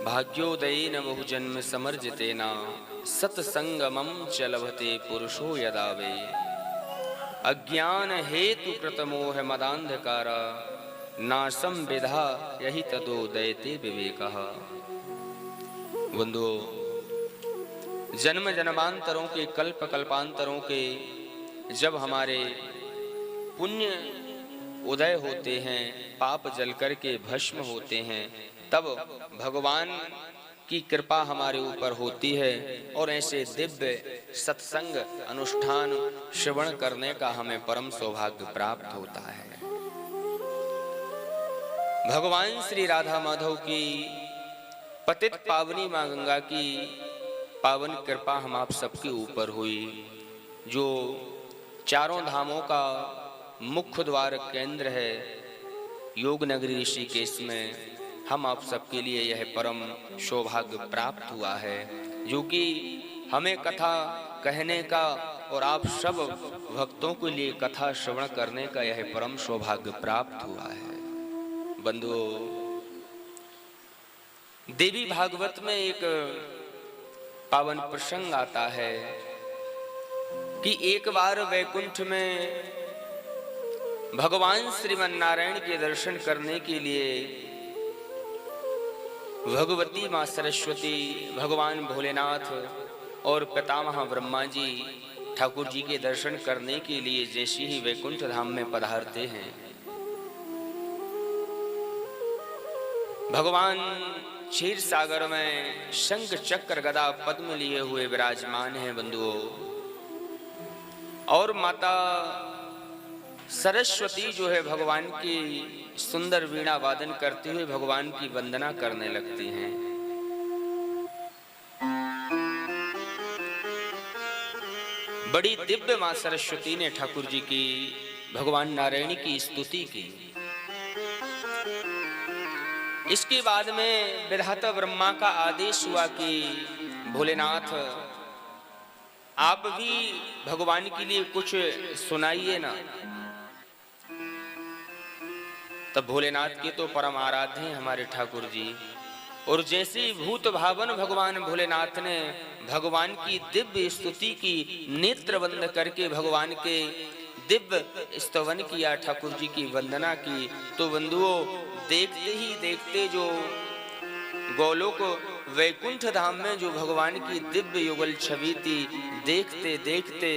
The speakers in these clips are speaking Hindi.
भाग्योदयेन बहुजन्म समर्जितेन सत्संगमं च लभते पुरुषो यदा वे। अज्ञान हेतु कृतमोह मदांधकार नाशम विधा यही तदोदयते विवेकः। बंधुओं, जन्म जन्मांतरों के कल्प कल्पांतरों के जब हमारे पुण्य उदय होते हैं, पाप जल करके भस्म होते हैं, तब भगवान की कृपा हमारे ऊपर होती है और ऐसे दिव्य सत्संग अनुष्ठान श्रवण करने का हमें परम सौभाग्य प्राप्त होता है। भगवान श्री राधा माधव की पतित पावनी मां गंगा की पावन कृपा हम आप सबके ऊपर हुई, जो चारों धामों का मुख्य द्वार केंद्र है योग नगरी ऋषिकेश में। हम आप सबके लिए यह परम सौभाग्य प्राप्त हुआ है, जो कि हमें कथा कहने का और आप सब भक्तों के लिए कथा श्रवण करने का यह परम सौभाग्य प्राप्त हुआ है। बंधुओं, देवी भागवत में एक पावन प्रसंग आता है कि एक बार वैकुंठ में भगवान श्रीमन नारायण के दर्शन करने के लिए भगवती मां सरस्वती, भगवान भोलेनाथ और पितामह ब्रह्मा जी ठाकुर जी के दर्शन करने के लिए जैसे ही वैकुंठ धाम में पधारते हैं, भगवान क्षीर सागर में शंख चक्र गदा पद्म लिए हुए विराजमान हैं बंधुओं, और माता सरस्वती जो है भगवान की सुंदर वीणा वादन करते हुए भगवान की वंदना करने लगती हैं। बड़ी दिव्य मां सरस्वती ने ठाकुर जी की, भगवान नारायण की स्तुति की। इसके बाद में विधाता ब्रह्मा का आदेश हुआ कि भोलेनाथ आप भी भगवान के लिए कुछ सुनाइए ना। तब भोलेनाथ के तो परम आराध्य हैं हमारे ठाकुर जी, और जैसे भूत भावन भगवान भोलेनाथ ने भगवान की दिव्य स्तुति की, नेत्र बंद करके भगवान के दिव्य स्तवन किया, ठाकुर जी की वंदना की, तो बंधुओं देखते ही देखते जो गोलोक वैकुंठ धाम में जो भगवान की दिव्य युगल छवि थी, देखते देखते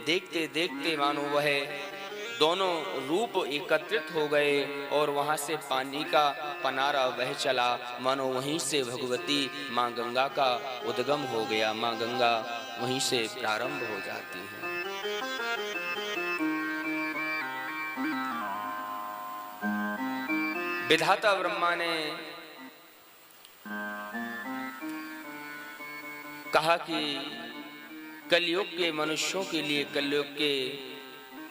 देखते देखते मानो वह दोनों रूप एकत्रित हो गए और वहां से पानी का पनारा बह चला, मानो वहीं से भगवती मां गंगा का उद्गम हो गया। मां गंगा वहीं से प्रारंभ हो जाती है। विधाता ब्रह्मा ने कहा कि कलयुग के मनुष्यों के लिए, कलयुग के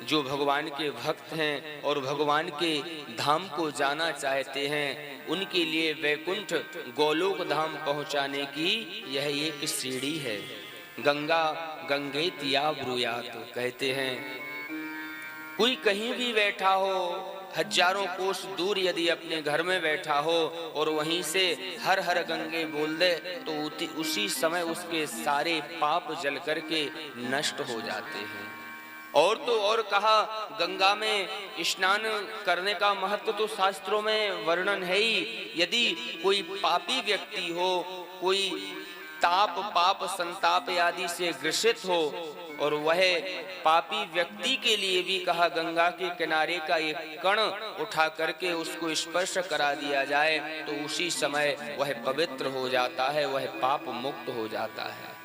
जो भगवान के भक्त हैं और भगवान के धाम को जाना चाहते हैं, उनके लिए वैकुंठ गोलोक धाम पहुंचाने की यह एक सीढ़ी है। गंगा गंगेतिया ब्रूयात कहते हैं, कोई कहीं भी बैठा हो, हजारों कोस दूर यदि अपने घर में बैठा हो और वहीं से हर हर गंगे बोल दे, तो उसी समय उसके सारे पाप जल करके नष्ट हो जाते हैं। और तो और कहा, गंगा में स्नान करने का महत्व तो शास्त्रों में वर्णन है ही। यदि कोई पापी व्यक्ति हो, कोई ताप पाप संताप आदि से ग्रसित हो, और वह पापी व्यक्ति के लिए भी कहा गंगा के किनारे का एक कण उठा करके उसको स्पर्श करा दिया जाए, तो उसी समय वह पवित्र हो जाता है, वह पाप मुक्त हो जाता है।